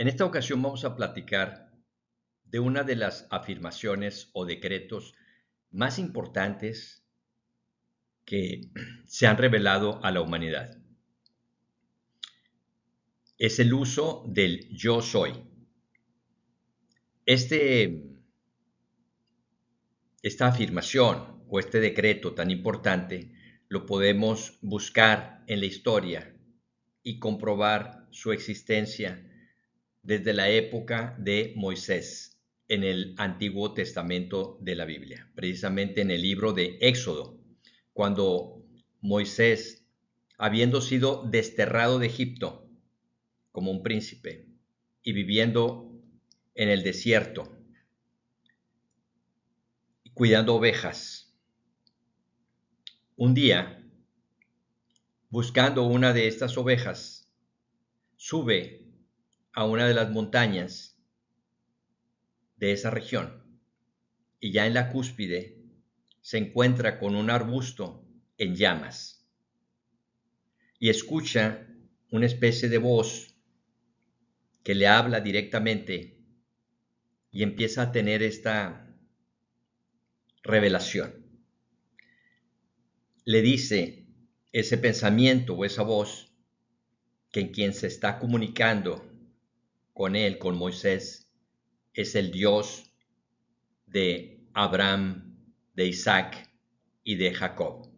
En esta ocasión vamos a platicar de una de las afirmaciones o decretos más importantes que se han revelado a la humanidad. Es el uso del yo soy. Esta afirmación o este decreto tan importante lo podemos buscar en la historia y comprobar su existencia desde la época de Moisés en el Antiguo Testamento de la Biblia, precisamente en el libro de Éxodo, cuando Moisés, habiendo sido desterrado de Egipto como un príncipe y viviendo en el desierto, cuidando ovejas, un día, buscando una de estas ovejas, sube a una de las montañas de esa región y ya en la cúspide se encuentra con un arbusto en llamas y escucha una especie de voz que le habla directamente y empieza a tener esta revelación. Le dice ese pensamiento o esa voz que quien se está comunicando con él, con Moisés, es el Dios de Abraham, de Isaac y de Jacob,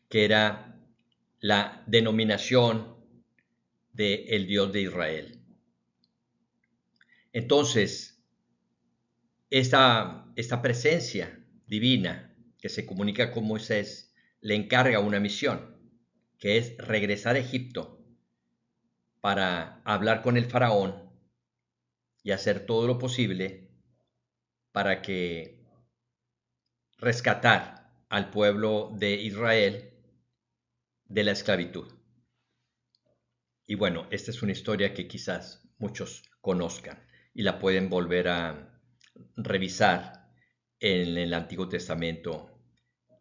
que era la denominación del Dios de Israel. Entonces, esta presencia divina que se comunica con Moisés le encarga una misión, que es regresar a Egipto para hablar con el faraón y hacer todo lo posible para que rescatar al pueblo de Israel de la esclavitud. Y bueno, esta es una historia que quizás muchos conozcan y la pueden volver a revisar en el Antiguo Testamento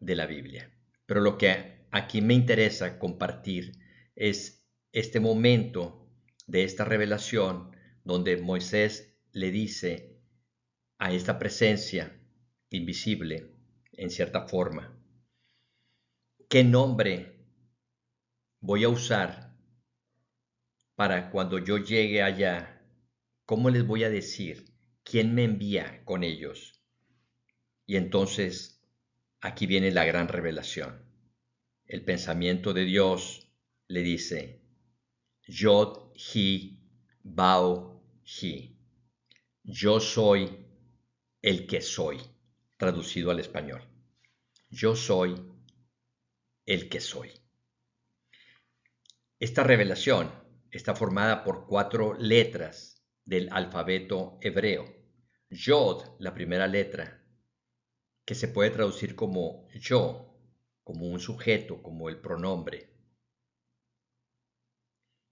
de la Biblia. Pero lo que aquí me interesa compartir es este momento de esta revelación donde Moisés le dice a esta presencia invisible, en cierta forma, ¿qué nombre voy a usar para cuando yo llegue allá? ¿Cómo les voy a decir? ¿Quién me envía con ellos? Y entonces aquí viene la gran revelación. El pensamiento de Dios le dice, Yod, Hi, Bao, Hi. Yo soy el que soy, traducido al español. Yo soy el que soy. Esta revelación está formada por 4 letras del alfabeto hebreo. Yod, la primera letra, que se puede traducir como yo, como un sujeto, como el pronombre.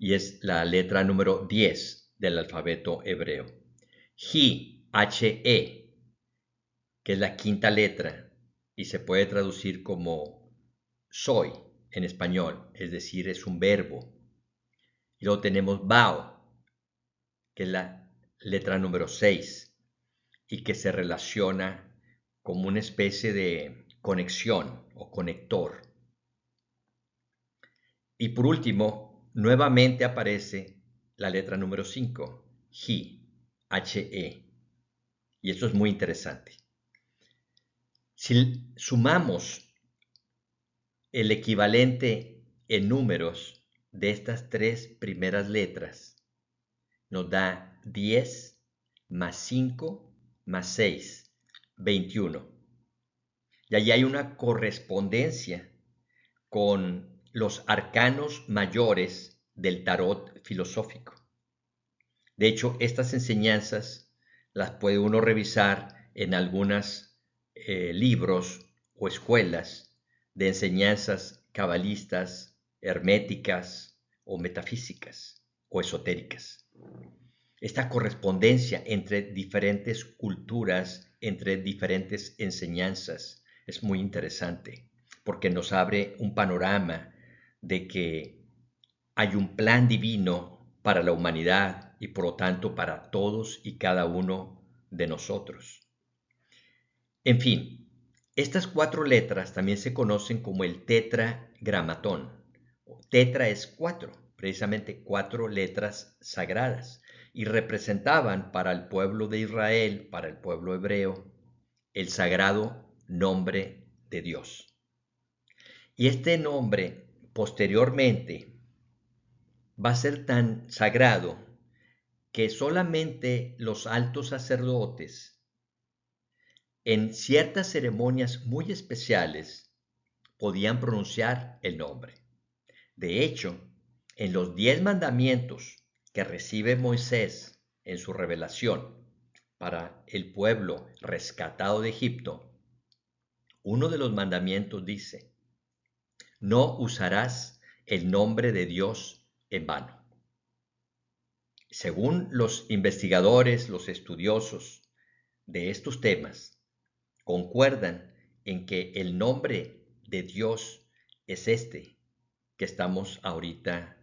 Y es la letra número 10 del alfabeto hebreo. He, H-E, que es la quinta letra y se puede traducir como soy en español, es decir, es un verbo. Y luego tenemos Bao, que es la letra número 6 y que se relaciona como una especie de conexión o conector. Y por último, nuevamente aparece la letra número 5, He, H-E. Y esto es muy interesante. Si sumamos el equivalente en números de estas 3 primeras letras, nos da 10 más 5 más 6, 21. Y allí hay una correspondencia con los arcanos mayores del tarot filosófico. De hecho, estas enseñanzas las puede uno revisar en algunos libros o escuelas de enseñanzas cabalistas, herméticas o metafísicas o esotéricas. Esta correspondencia entre diferentes culturas, entre diferentes enseñanzas, es muy interesante porque nos abre un panorama de que hay un plan divino para la humanidad y por lo tanto para todos y cada uno de nosotros. En fin, estas 4 letras también se conocen como el tetragramatón. Tetra es 4, precisamente 4 letras sagradas, y representaban para el pueblo de Israel, para el pueblo hebreo, el sagrado nombre de Dios. Y este nombre posteriormente va a ser tan sagrado que solamente los altos sacerdotes en ciertas ceremonias muy especiales podían pronunciar el nombre. De hecho, en los 10 mandamientos que recibe Moisés en su revelación para el pueblo rescatado de Egipto, uno de los mandamientos dice: no usarás el nombre de Dios en vano. Según los investigadores, los estudiosos de estos temas, concuerdan en que el nombre de Dios es este que estamos ahorita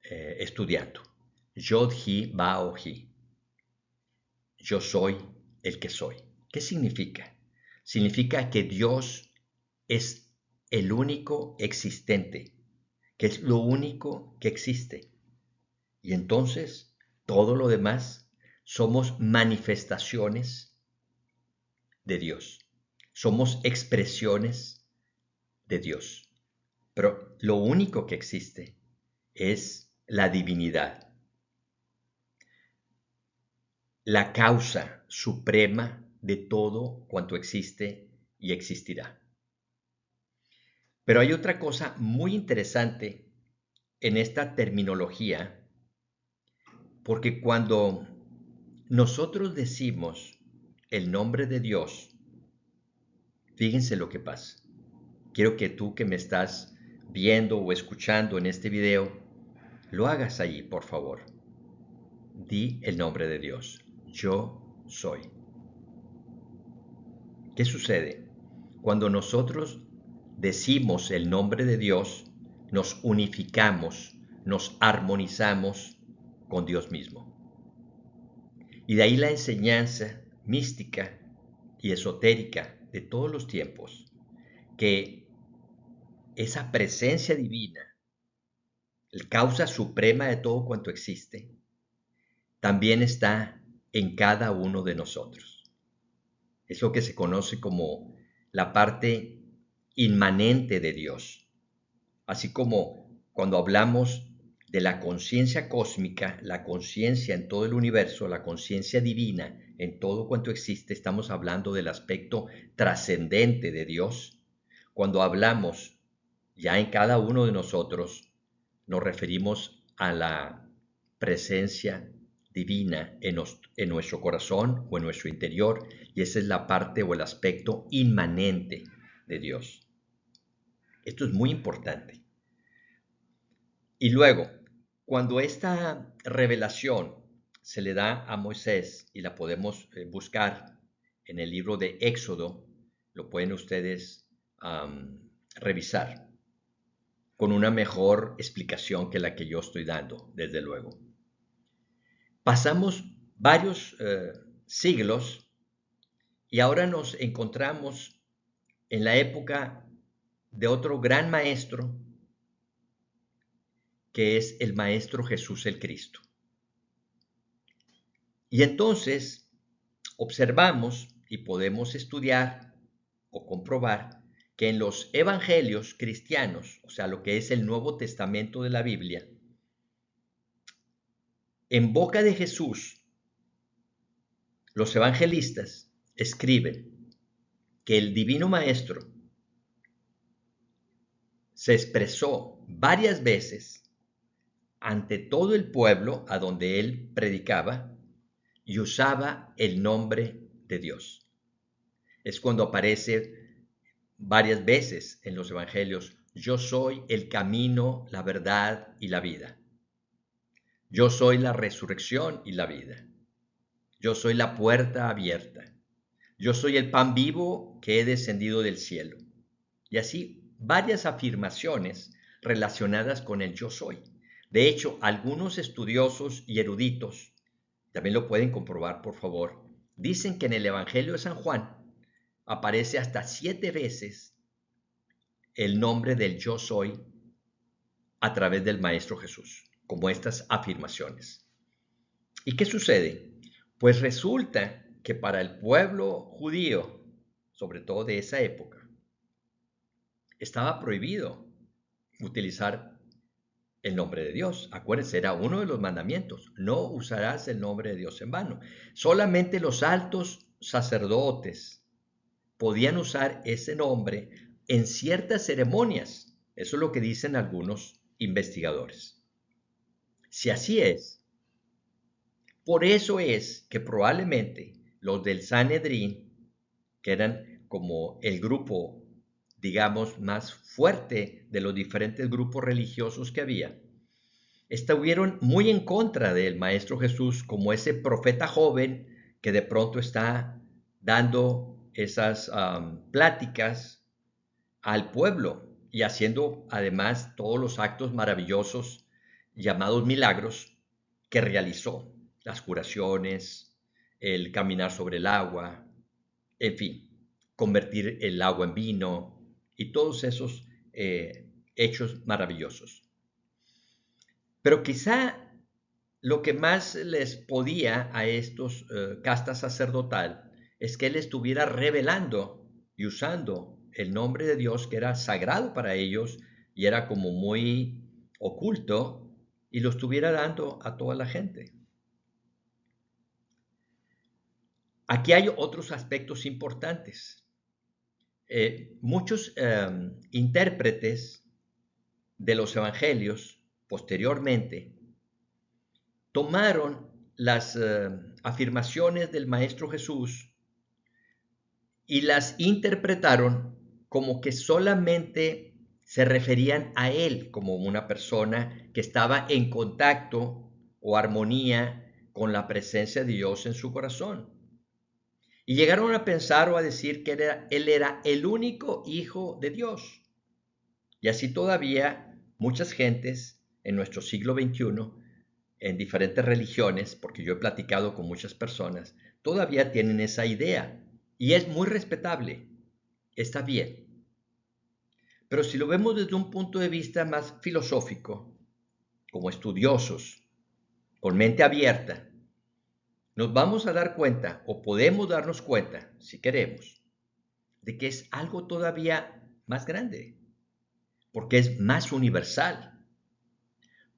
estudiando. Yod-Hi Bao-Hi. Yo soy el que soy. ¿Qué significa? Significa que Dios es el único existente, que es lo único que existe. Y entonces, todo lo demás somos manifestaciones de Dios. Somos expresiones de Dios. Pero lo único que existe es la divinidad, la causa suprema de todo cuanto existe y existirá. Pero hay otra cosa muy interesante en esta terminología, porque cuando nosotros decimos el nombre de Dios, fíjense lo que pasa. Quiero que tú que me estás viendo o escuchando en este video, lo hagas allí, por favor. Di el nombre de Dios. Yo soy. ¿Qué sucede? Cuando nosotros decimos el nombre de Dios, nos unificamos, nos armonizamos con Dios mismo. Y de ahí la enseñanza mística y esotérica de todos los tiempos, que esa presencia divina, la causa suprema de todo cuanto existe, también está en cada uno de nosotros. Es lo que se conoce como la parte inmanente de Dios. Así como cuando hablamos de la conciencia cósmica, la conciencia en todo el universo, la conciencia divina en todo cuanto existe, estamos hablando del aspecto trascendente de Dios. Cuando hablamos ya en cada uno de nosotros, nos referimos a la presencia divina en nuestro corazón o en nuestro interior, y esa es la parte o el aspecto inmanente de Dios. Esto es muy importante. Y luego, cuando esta revelación se le da a Moisés, y la podemos buscar en el libro de Éxodo, lo pueden ustedes revisar con una mejor explicación que la que yo estoy dando, desde luego. Pasamos varios siglos y ahora nos encontramos en la época de otro gran maestro, que es el Maestro Jesús el Cristo. Y entonces observamos y podemos estudiar o comprobar que en los evangelios cristianos, o sea, lo que es el Nuevo Testamento de la Biblia, en boca de Jesús, los evangelistas escriben que el Divino Maestro se expresó varias veces ante todo el pueblo a donde él predicaba y usaba el nombre de Dios. Es cuando aparece varias veces en los evangelios: yo soy el camino, la verdad y la vida. Yo soy la resurrección y la vida. Yo soy la puerta abierta. Yo soy el pan vivo que he descendido del cielo. Y así varias afirmaciones relacionadas con el yo soy. De hecho, algunos estudiosos y eruditos, también lo pueden comprobar, por favor, dicen que en el Evangelio de San Juan aparece hasta 7 veces el nombre del yo soy a través del Maestro Jesús, como estas afirmaciones. ¿Y qué sucede? Pues resulta que para el pueblo judío, sobre todo de esa época, estaba prohibido utilizar el nombre de Dios. Acuérdense, era uno de los mandamientos. No usarás el nombre de Dios en vano. Solamente los altos sacerdotes podían usar ese nombre en ciertas ceremonias. Eso es lo que dicen algunos investigadores. Si así es, por eso es que probablemente los del Sanedrín, que eran como el grupo, digamos, más fuerte de los diferentes grupos religiosos que había, estuvieron muy en contra del Maestro Jesús como ese profeta joven que de pronto está dando esas pláticas al pueblo y haciendo además todos los actos maravillosos llamados milagros que realizó, las curaciones, el caminar sobre el agua, en fin, convertir el agua en vino y todos esos hechos maravillosos. Pero quizá lo que más les podía a estos casta sacerdotal es que él estuviera revelando y usando el nombre de Dios que era sagrado para ellos y era como muy oculto y lo estuviera dando a toda la gente. Aquí hay otros aspectos importantes. Muchos intérpretes de los evangelios posteriormente tomaron las afirmaciones del Maestro Jesús y las interpretaron como que solamente se referían a él como una persona que estaba en contacto o armonía con la presencia de Dios en su corazón. Y llegaron a pensar o a decir que él era el único hijo de Dios. Y así todavía muchas gentes en nuestro siglo XXI, en diferentes religiones, porque yo he platicado con muchas personas, todavía tienen esa idea. Y es muy respetable, está bien. Pero si lo vemos desde un punto de vista más filosófico, como estudiosos, con mente abierta, nos vamos a dar cuenta, o podemos darnos cuenta, si queremos, de que es algo todavía más grande, porque es más universal.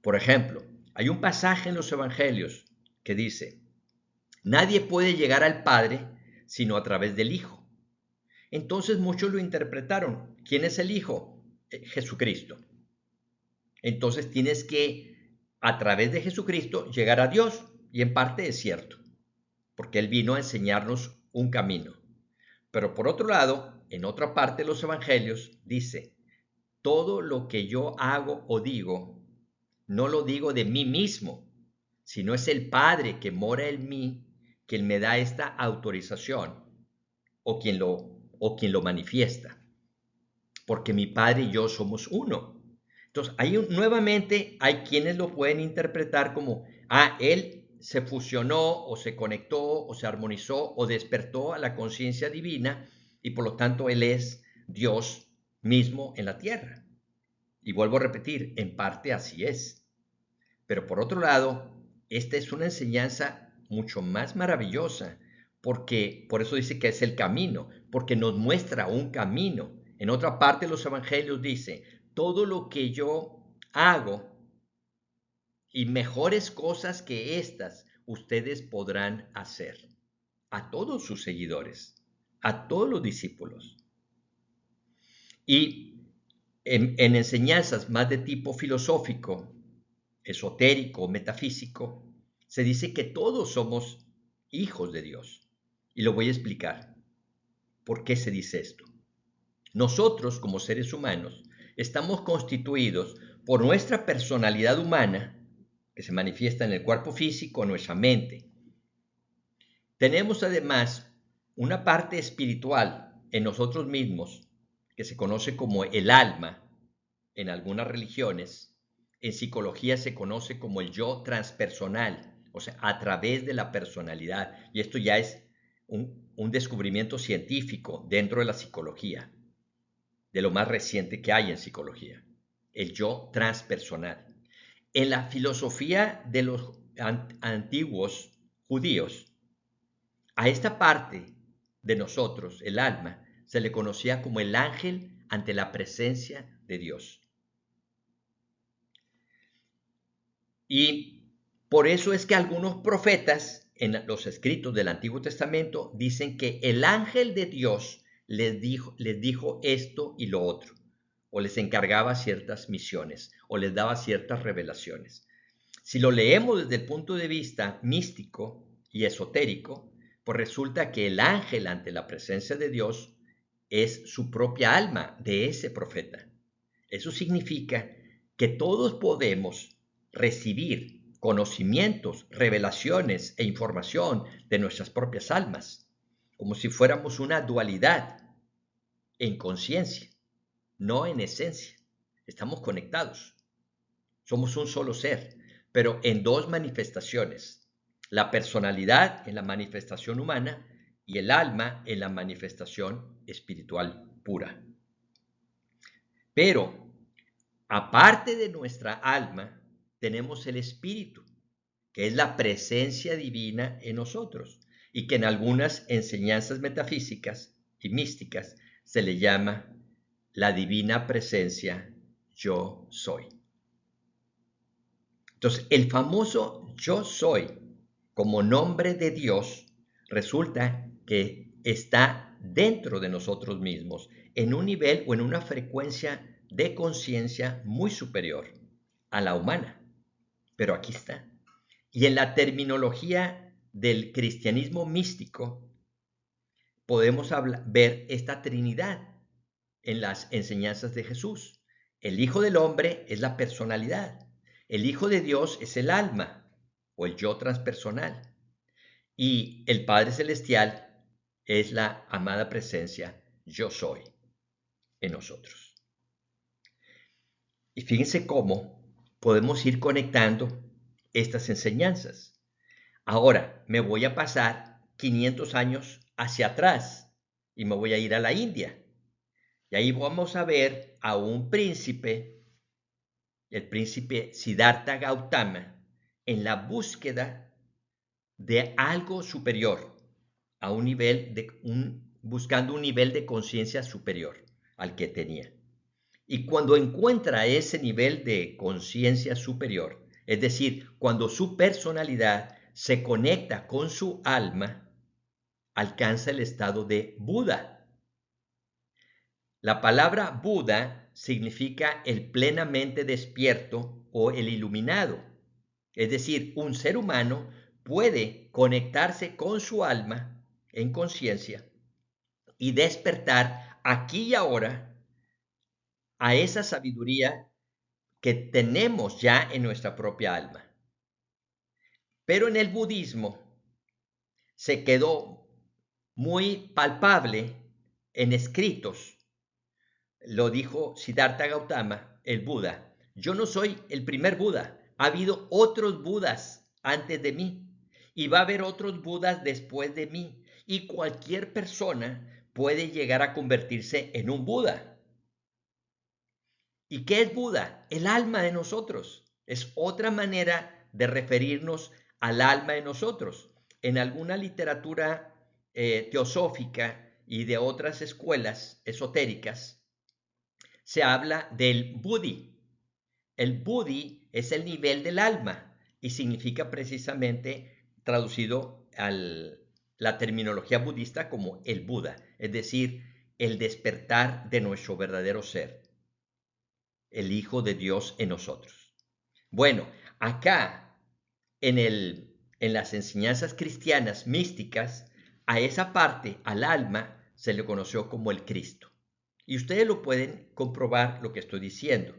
Por ejemplo, hay un pasaje en los Evangelios que dice, nadie puede llegar al Padre sino a través del Hijo. Entonces muchos lo interpretaron. ¿Quién es el Hijo? Jesucristo. Entonces tienes que, a través de Jesucristo, llegar a Dios. Y en parte es cierto, porque Él vino a enseñarnos un camino. Pero por otro lado, en otra parte de los Evangelios, dice, todo lo que yo hago o digo, no lo digo de mí mismo, sino es el Padre que mora en mí, quien me da esta autorización o quien lo manifiesta. Porque mi Padre y yo somos uno. Entonces, nuevamente hay quienes lo pueden interpretar como, Él se fusionó o se conectó o se armonizó o despertó a la conciencia divina y por lo tanto Él es Dios mismo en la tierra. Y vuelvo a repetir, en parte así es. Pero por otro lado, esta es una enseñanza mucho más maravillosa, porque por eso dice que es el camino, porque nos muestra un camino. En otra parte de los evangelios dice, todo lo que yo hago y mejores cosas que estas, ustedes podrán hacer. A todos sus seguidores, a todos los discípulos. Y en enseñanzas más de tipo filosófico, esotérico, metafísico, se dice que todos somos hijos de Dios. Y lo voy a explicar. ¿Por qué se dice esto? Nosotros, como seres humanos, estamos constituidos por nuestra personalidad humana, que se manifiesta en el cuerpo físico, nuestra mente. Tenemos además una parte espiritual en nosotros mismos, que se conoce como el alma en algunas religiones, en psicología se conoce como el yo transpersonal, o sea, a través de la personalidad. Y esto ya es un descubrimiento científico dentro de la psicología, de lo más reciente que hay en psicología, el yo transpersonal. En la filosofía de los antiguos judíos, a esta parte de nosotros, el alma, se le conocía como el ángel ante la presencia de Dios. Y por eso es que algunos profetas en los escritos del Antiguo Testamento dicen que el ángel de Dios les dijo esto y lo otro, o les encargaba ciertas misiones, o les daba ciertas revelaciones. Si lo leemos desde el punto de vista místico y esotérico, pues resulta que el ángel ante la presencia de Dios es su propia alma de ese profeta. Eso significa que todos podemos recibir conocimientos, revelaciones e información de nuestras propias almas, como si fuéramos una dualidad en conciencia, no en esencia. Estamos conectados, somos un solo ser, pero en dos manifestaciones: la personalidad en la manifestación humana y el alma en la manifestación espiritual pura. Pero aparte de nuestra alma, tenemos el espíritu, que es la presencia divina en nosotros y que en algunas enseñanzas metafísicas y místicas se le llama la divina presencia yo soy. Entonces, el famoso yo soy como nombre de Dios resulta que está dentro de nosotros mismos en un nivel o en una frecuencia de conciencia muy superior a la humana. Pero aquí está. Y en la terminología del cristianismo místico podemos ver esta trinidad en las enseñanzas de Jesús. El Hijo del Hombre es la personalidad. El Hijo de Dios es el alma o el yo transpersonal. Y el Padre Celestial es la amada presencia yo soy en nosotros. Y fíjense cómo podemos ir conectando estas enseñanzas. Ahora me voy a pasar 500 años hacia atrás y me voy a ir a la India. Y ahí vamos a ver a un príncipe, el príncipe Siddhartha Gautama, en la búsqueda de algo superior, a un nivel buscando un nivel de conciencia superior al que tenía. Y cuando encuentra ese nivel de conciencia superior, es decir, cuando su personalidad se conecta con su alma, alcanza el estado de Buda. La palabra Buda significa el plenamente despierto o el iluminado. Es decir, un ser humano puede conectarse con su alma en conciencia y despertar aquí y ahora a esa sabiduría que tenemos ya en nuestra propia alma. Pero en el budismo se quedó muy palpable en escritos. Lo dijo Siddhartha Gautama, el Buda. Yo no soy el primer Buda. Ha habido otros Budas antes de mí y va a haber otros Budas después de mí. Y cualquier persona puede llegar a convertirse en un Buda. ¿Y qué es Buda? El alma de nosotros. Es otra manera de referirnos al alma de nosotros. En alguna literatura teosófica y de otras escuelas esotéricas, se habla del Buddhi. El Buddhi es el nivel del alma y significa precisamente, traducido a la terminología budista, como el Buda, es decir, el despertar de nuestro verdadero ser, el Hijo de Dios en nosotros. Bueno, acá en las enseñanzas cristianas místicas, a esa parte, al alma, se le conoció como el Cristo. Y ustedes lo pueden comprobar lo que estoy diciendo.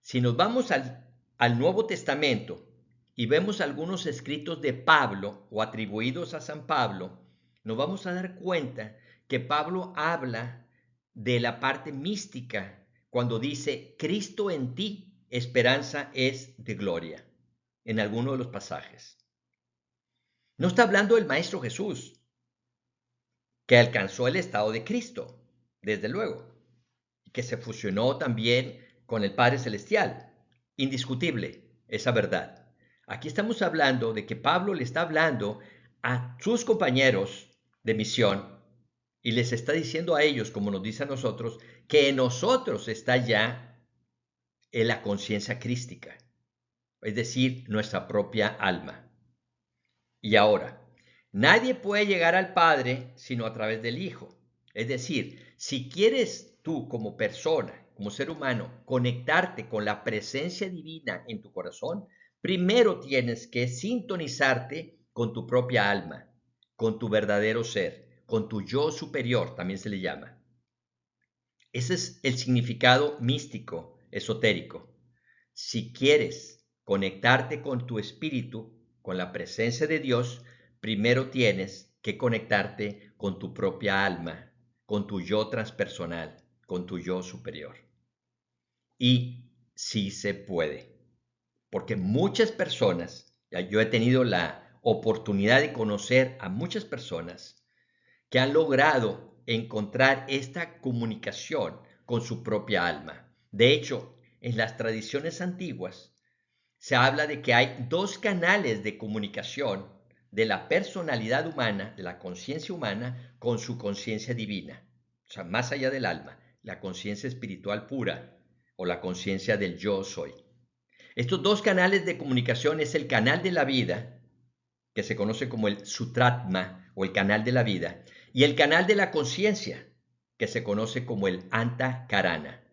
Si nos vamos al Nuevo Testamento y vemos algunos escritos de Pablo o atribuidos a San Pablo, nos vamos a dar cuenta que Pablo habla de la parte mística cuando dice Cristo en ti esperanza es de gloria en alguno de los pasajes. No está hablando del Maestro Jesús, que alcanzó el estado de Cristo, desde luego, y que se fusionó también con el Padre Celestial. Indiscutible esa verdad. Aquí estamos hablando de que Pablo le está hablando a sus compañeros de misión y les está diciendo a ellos, como nos dice a nosotros, que en nosotros está ya en la conciencia crística, es decir, nuestra propia alma. Y ahora, nadie puede llegar al Padre sino a través del Hijo. Es decir, si quieres tú como persona, como ser humano, conectarte con la presencia divina en tu corazón, primero tienes que sintonizarte con tu propia alma, con tu verdadero ser, con tu yo superior, también se le llama. Ese es el significado místico, esotérico. Si quieres conectarte con tu espíritu, con la presencia de Dios, primero tienes que conectarte con tu propia alma, con tu yo transpersonal, con tu yo superior. Y sí se puede, porque muchas personas, yo he tenido la oportunidad de conocer a muchas personas que han logrado encontrar esta comunicación con su propia alma. De hecho, en las tradiciones antiguas se habla de que hay dos canales de comunicación de la personalidad humana, de la conciencia humana, con su conciencia divina. O sea, más allá del alma, la conciencia espiritual pura o la conciencia del yo soy. Estos dos canales de comunicación es el canal de la vida, que se conoce como el Sutratma o el canal de la vida, y el canal de la conciencia, que se conoce como el Antakarana.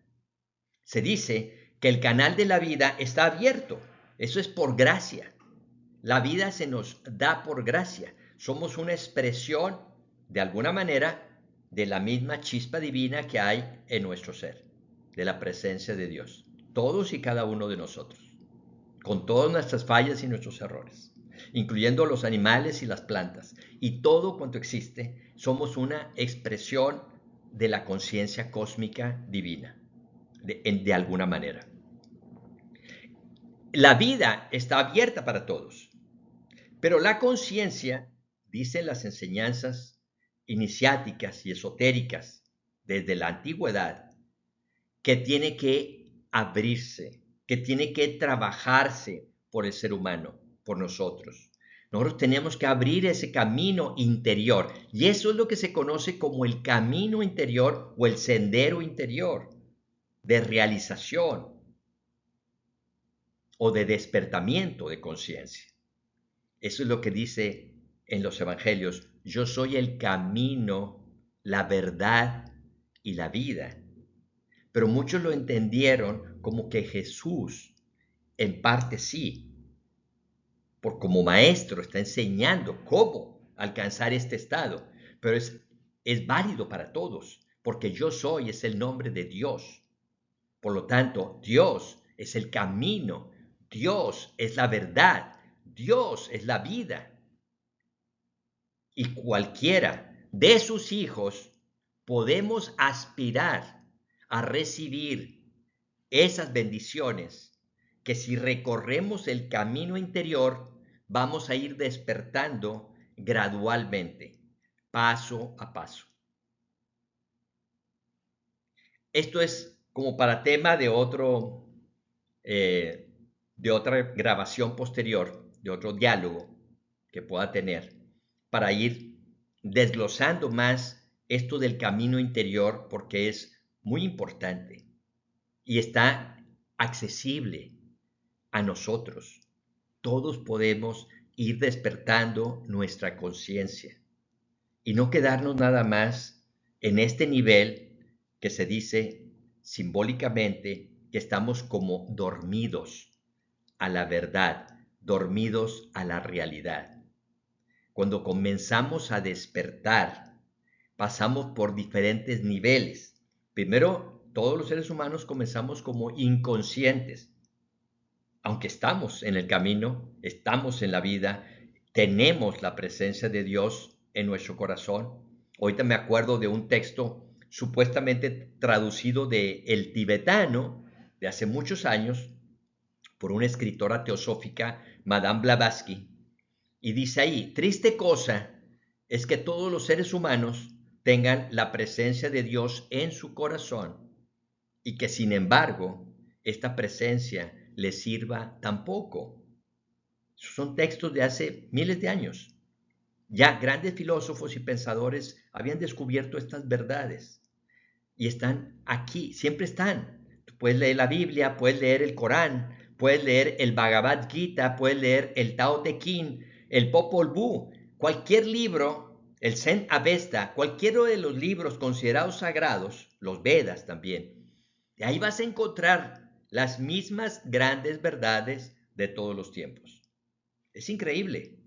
Se dice que el canal de la vida está abierto, eso es por gracia. La vida se nos da por gracia. Somos una expresión, de alguna manera, de la misma chispa divina que hay en nuestro ser, de la presencia de Dios, todos y cada uno de nosotros, con todas nuestras fallas y nuestros errores, incluyendo los animales y las plantas, y todo cuanto existe, somos una expresión de la conciencia cósmica divina, de alguna manera. La vida está abierta para todos, pero la conciencia, dicen las enseñanzas iniciáticas y esotéricas desde la antigüedad, que tiene que abrirse, que tiene que trabajarse por el ser humano, por nosotros. Nosotros tenemos que abrir ese camino interior y eso es lo que se conoce como el camino interior o el sendero interior de realización o de despertamiento de conciencia. Eso es lo que dice en los evangelios: yo soy el camino, la verdad y la vida. Pero muchos lo entendieron como que Jesús, en parte sí, por como maestro está enseñando cómo alcanzar este estado, pero es válido para todos, porque yo soy es el nombre de Dios. Por lo tanto, Dios es el camino, Dios es la verdad, Dios es la vida. Y cualquiera de sus hijos podemos aspirar a recibir esas bendiciones que si recorremos el camino interior vamos a ir despertando gradualmente, paso a paso. Esto es como para tema de de otra grabación posterior, de otro diálogo que pueda tener, para ir desglosando más esto del camino interior, porque es muy importante y está accesible a nosotros. Todos podemos ir despertando nuestra conciencia y no quedarnos nada más en este nivel que se dice simbólicamente que estamos como dormidos a la verdad, dormidos a la realidad. Cuando comenzamos a despertar, pasamos por diferentes niveles. Primero, todos los seres humanos comenzamos como inconscientes, aunque estamos en el camino, estamos en la vida, tenemos la presencia de Dios en nuestro corazón. Ahorita me acuerdo de un texto supuestamente traducido del tibetano de hace muchos años, por una escritora teosófica, Madame Blavatsky, y dice ahí: triste cosa es que todos los seres humanos tengan la presencia de Dios en su corazón y que sin embargo esta presencia les sirva tan poco. Son textos de hace miles de años. Ya grandes filósofos y pensadores habían descubierto estas verdades y están aquí, siempre están. Tú puedes leer la Biblia, puedes leer el Corán, puedes leer el Bhagavad Gita, puedes leer el Tao Te Ching, el Popol Vuh, cualquier libro, el Zen Avesta, cualquiera de los libros considerados sagrados, los Vedas también, de ahí vas a encontrar las mismas grandes verdades de todos los tiempos. Es increíble.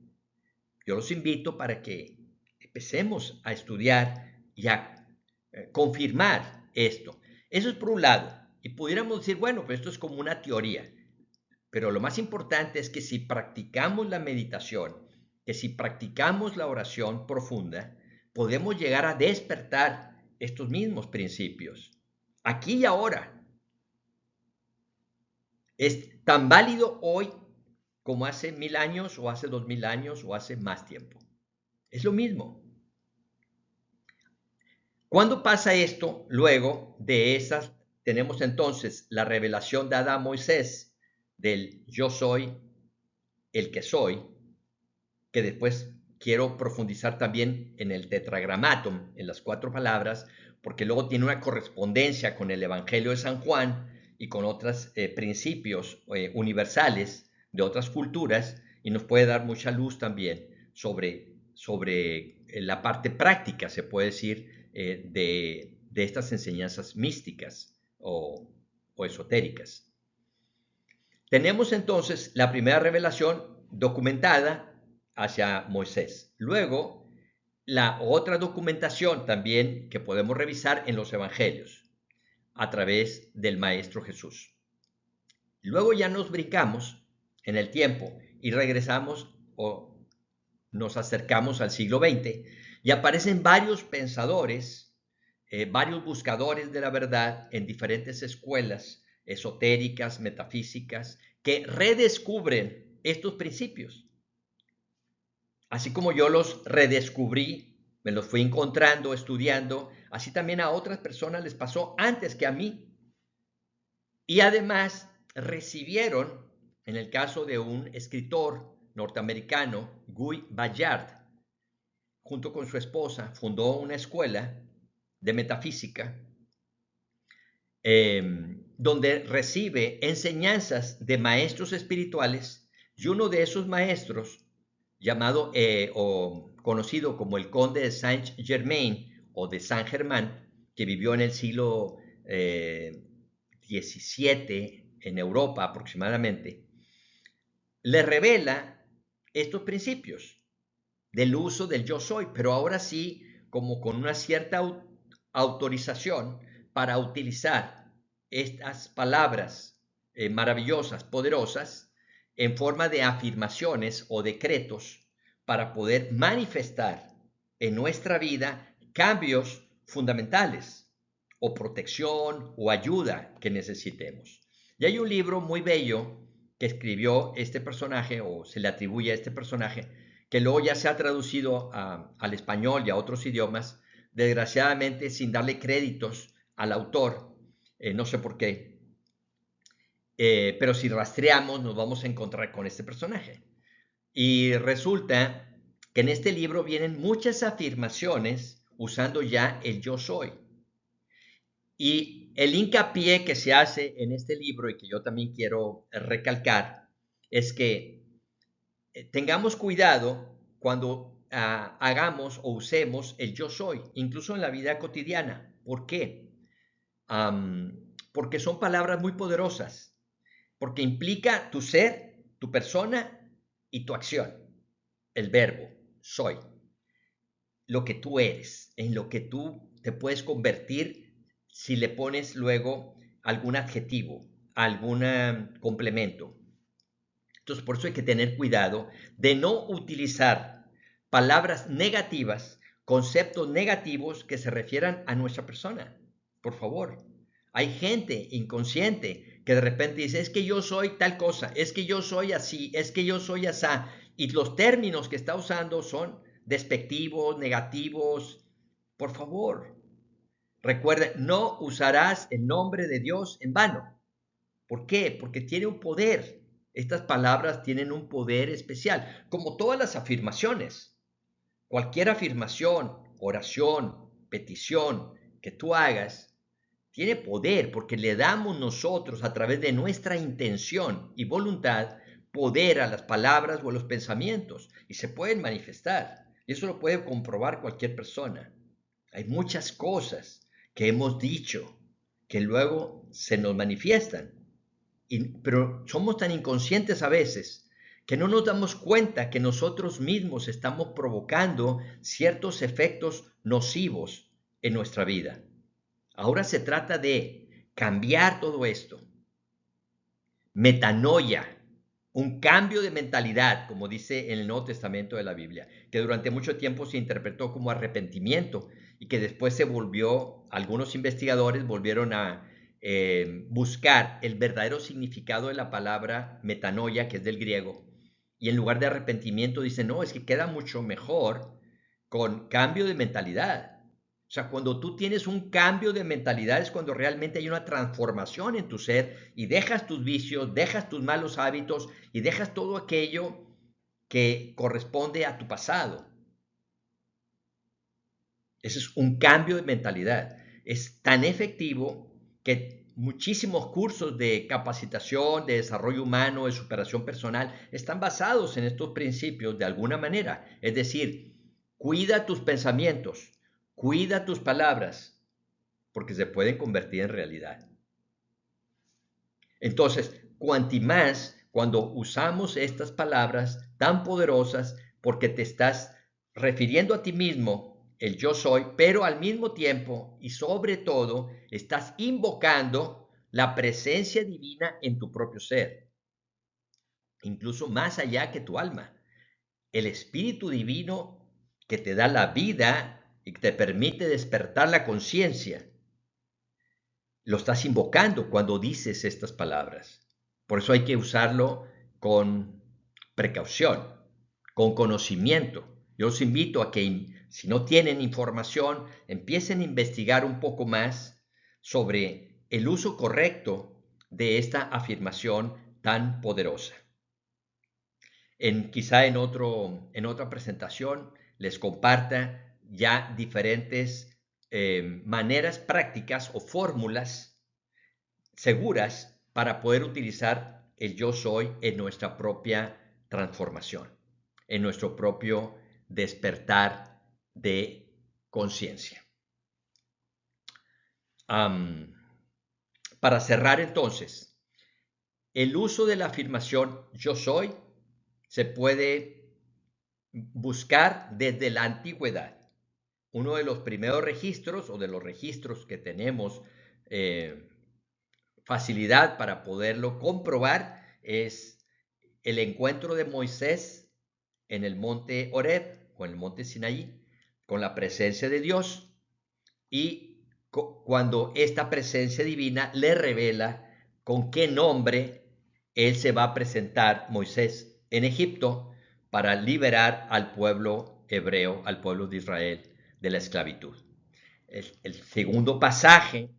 Yo los invito para que empecemos a estudiar y a confirmar esto. Eso es por un lado. Y pudiéramos decir, bueno, pues esto es como una teoría. Pero lo más importante es que si practicamos la meditación, que si practicamos la oración profunda, podemos llegar a despertar estos mismos principios. Aquí y ahora. Es tan válido hoy como hace 1000 años o hace 2000 años o hace más tiempo. Es lo mismo. ¿Cuándo pasa esto? Luego de esas, tenemos entonces la revelación dada a Moisés del yo soy el que soy, que después quiero profundizar también en el tetragramatum, en las 4 palabras, porque luego tiene una correspondencia con el Evangelio de San Juan y con otros principios universales de otras culturas, y nos puede dar mucha luz también sobre la parte práctica, se puede decir, de estas enseñanzas místicas o esotéricas. Tenemos entonces la primera revelación documentada hacia Moisés. Luego, la otra documentación también que podemos revisar en los evangelios a través del Maestro Jesús. Luego ya nos brincamos en el tiempo y regresamos o nos acercamos al siglo XX y aparecen varios pensadores, varios buscadores de la verdad en diferentes escuelas esotéricas, metafísicas, que redescubren estos principios. Así como yo los redescubrí, me los fui encontrando, estudiando, así también a otras personas les pasó antes que a mí. Y además recibieron, en el caso de un escritor norteamericano, Guy Ballard, junto con su esposa, fundó una escuela de metafísica donde recibe enseñanzas de maestros espirituales, y uno de esos maestros, llamado o conocido como el conde de Saint-Germain o de San Germán, que vivió en el siglo XVII en Europa aproximadamente, le revela estos principios del uso del yo soy, pero ahora sí como con una cierta autorización para utilizar estas palabras maravillosas, poderosas, en forma de afirmaciones o decretos para poder manifestar en nuestra vida cambios fundamentales o protección o ayuda que necesitemos. Y hay un libro muy bello que escribió este personaje o se le atribuye a este personaje, que luego ya se ha traducido al español y a otros idiomas, desgraciadamente sin darle créditos al autor, no sé por qué, pero si rastreamos nos vamos a encontrar con este personaje. Y resulta que en este libro vienen muchas afirmaciones usando ya el yo soy. Y el hincapié que se hace en este libro y que yo también quiero recalcar es que tengamos cuidado cuando hagamos o usemos el yo soy, incluso en la vida cotidiana. ¿Por qué? Porque son palabras muy poderosas, porque implica tu ser, tu persona y tu acción. El verbo, soy. Lo que tú eres, en lo que tú te puedes convertir si le pones luego algún adjetivo, algún complemento. Entonces, por eso hay que tener cuidado de no utilizar palabras negativas, conceptos negativos que se refieran a nuestra persona. Por favor, hay gente inconsciente que de repente dice, es que yo soy tal cosa, es que yo soy así, es que yo soy asá, y los términos que está usando son despectivos, negativos. Por favor, recuerden, no usarás el nombre de Dios en vano. ¿Por qué? Porque tiene un poder. Estas palabras tienen un poder especial, como todas las afirmaciones. Cualquier afirmación, oración, petición que tú hagas, tiene poder porque le damos nosotros a través de nuestra intención y voluntad poder a las palabras o a los pensamientos y se pueden manifestar. Y eso lo puede comprobar cualquier persona. Hay muchas cosas que hemos dicho que luego se nos manifiestan, pero somos tan inconscientes a veces que no nos damos cuenta que nosotros mismos estamos provocando ciertos efectos nocivos en nuestra vida. Ahora se trata de cambiar todo esto. Metanoia, un cambio de mentalidad, como dice en el Nuevo Testamento de la Biblia, que durante mucho tiempo se interpretó como arrepentimiento y que después se volvió, algunos investigadores volvieron a buscar el verdadero significado de la palabra metanoia, que es del griego, y en lugar de arrepentimiento dicen, no, es que queda mucho mejor con cambio de mentalidad. O sea, cuando tú tienes un cambio de mentalidad es cuando realmente hay una transformación en tu ser y dejas tus vicios, dejas tus malos hábitos y dejas todo aquello que corresponde a tu pasado. Ese es un cambio de mentalidad. Es tan efectivo que muchísimos cursos de capacitación, de desarrollo humano, de superación personal, están basados en estos principios de alguna manera. Es decir, cuida tus pensamientos, cuida tus palabras, porque se pueden convertir en realidad. Entonces, cuanti más cuando usamos estas palabras tan poderosas, porque te estás refiriendo a ti mismo, el yo soy, pero al mismo tiempo y sobre todo estás invocando la presencia divina en tu propio ser, incluso más allá que tu alma. El Espíritu Divino que te da la vida y que te permite despertar la conciencia, lo estás invocando cuando dices estas palabras. Por eso hay que usarlo con precaución, con conocimiento. Yo os invito a que, si no tienen información, empiecen a investigar un poco más sobre el uso correcto de esta afirmación tan poderosa. Quizá en otra presentación les comparta ya diferentes maneras prácticas o fórmulas seguras para poder utilizar el yo soy en nuestra propia transformación, en nuestro propio despertar de conciencia. Para cerrar entonces, el uso de la afirmación yo soy se puede buscar desde la antigüedad. Uno de los primeros registros o de los registros que tenemos facilidad para poderlo comprobar es el encuentro de Moisés en el monte Horeb o en el monte Sinaí con la presencia de Dios y cuando esta presencia divina le revela con qué nombre él se va a presentar, Moisés, en Egipto para liberar al pueblo hebreo, al pueblo de Israel de la esclavitud. El segundo pasaje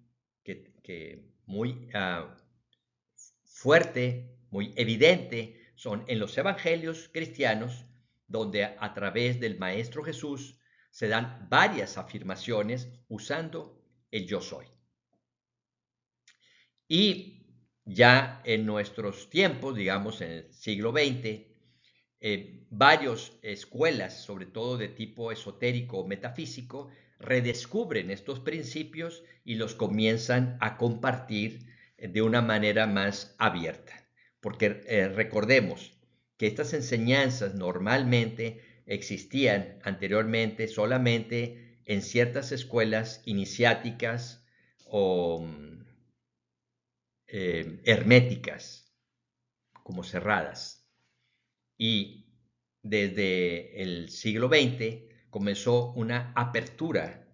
que muy fuerte, muy evidente, son en los evangelios cristianos, donde a través del Maestro Jesús se dan varias afirmaciones usando el yo soy. Y ya en nuestros tiempos, digamos en el siglo XX, varias escuelas, sobre todo de tipo esotérico o metafísico, redescubren estos principios y los comienzan a compartir de una manera más abierta. Porque recordemos que estas enseñanzas normalmente existían anteriormente solamente en ciertas escuelas iniciáticas o herméticas, como cerradas. Y desde el siglo XX comenzó una apertura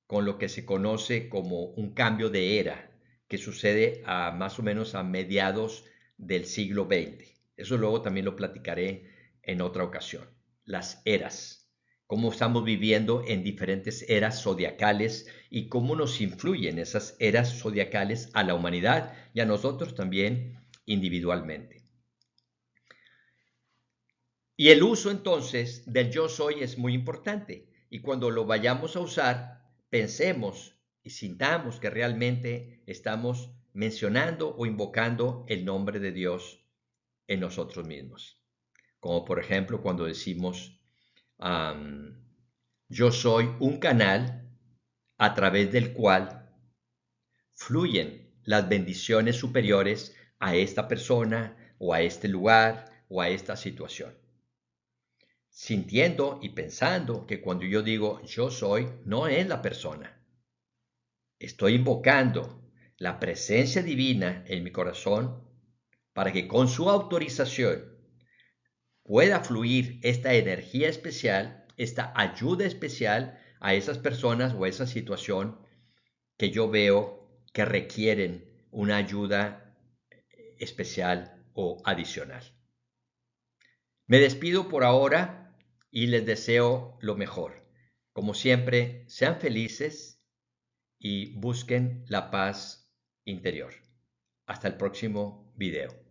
con lo que se conoce como un cambio de era, que sucede a más o menos a mediados del siglo XX. Eso luego también lo platicaré en otra ocasión. Las eras, cómo estamos viviendo en diferentes eras zodiacales y cómo nos influyen esas eras zodiacales a la humanidad y a nosotros también individualmente. Y el uso entonces del yo soy es muy importante. Y cuando lo vayamos a usar, pensemos y sintamos que realmente estamos mencionando o invocando el nombre de Dios en nosotros mismos. Como por ejemplo cuando decimos, yo soy un canal a través del cual fluyen las bendiciones superiores a esta persona o a este lugar o a esta situación. Sintiendo y pensando que cuando yo digo yo soy, no es la persona. Estoy invocando la presencia divina en mi corazón para que con su autorización pueda fluir esta energía especial, esta ayuda especial a esas personas o a esa situación que yo veo que requieren una ayuda especial o adicional. Me despido por ahora y les deseo lo mejor. Como siempre, sean felices y busquen la paz interior. Hasta el próximo video.